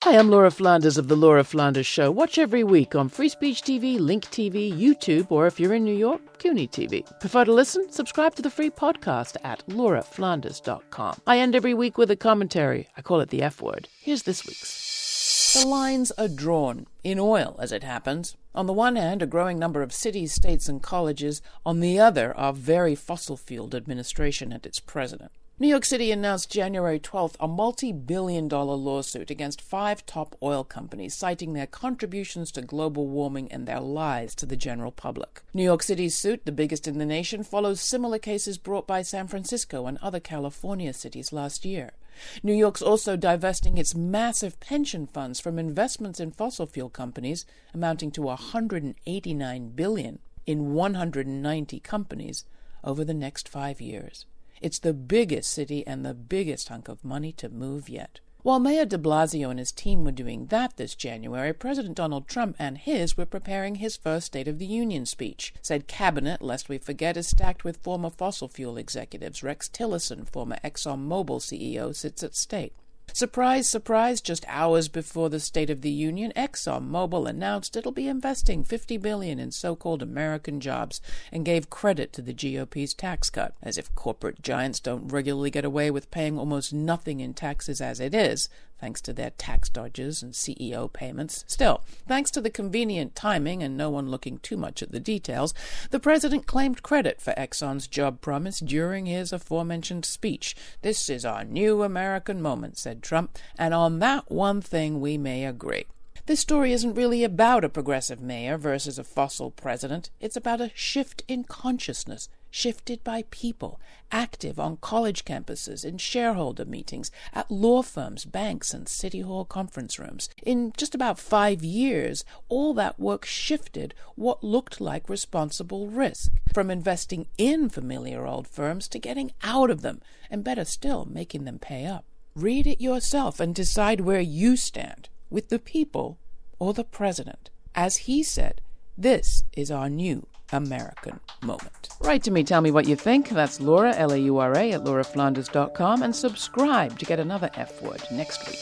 Hi, I'm Laura Flanders of The Laura Flanders Show. Watch every week on Free Speech TV, Link TV, YouTube, or if you're in New York, CUNY TV. Prefer to listen? Subscribe to the free podcast at lauraflanders.com. I end every week with a commentary. I call it the F word. Here's this week's. The lines are drawn, in oil as it happens. On the one hand, a growing number of cities, states, and colleges. On the other, our very fossil-fueled administration and its president. New York City announced January 12th a multi-billion-dollar lawsuit against 5 top oil companies, citing their contributions to global warming and their lies to the general public. New York City's suit, the biggest in the nation, follows similar cases brought by San Francisco and other California cities last year. New York's also divesting its massive pension funds from investments in fossil fuel companies, amounting to $189 billion in 190 companies over the next 5 years. It's the biggest city and the biggest hunk of money to move yet. While Mayor de Blasio and his team were doing that this January, President Donald Trump and his were preparing his first State of the Union speech. Said cabinet, lest we forget, is stacked with former fossil fuel executives. Rex Tillerson, former ExxonMobil CEO, sits at state. Surprise, surprise, just hours before the State of the Union, ExxonMobil announced it'll be investing $50 billion in so-called American jobs and gave credit to the GOP's tax cut, as if corporate giants don't regularly get away with paying almost nothing in taxes as it is, thanks to their tax dodges and CEO payments. Still, thanks to the convenient timing and no one looking too much at the details, the president claimed credit for Exxon's job promise during his aforementioned speech. "This is our new American moment," said Trump, "and on that one thing we may agree." This story isn't really about a progressive mayor versus a fossil president. It's about a shift in consciousness, shifted by people, active on college campuses, in shareholder meetings, at law firms, banks, and city hall conference rooms. In just about 5 years, all that work shifted what looked like responsible risk, from investing in familiar old firms to getting out of them, and better still, making them pay up. Read it yourself and decide where you stand, with the people or the president. As he said, this is our new American moment. Write to me, tell me what you think. That's Laura, Laura, at lauraflanders.com, and subscribe to get another F word next week.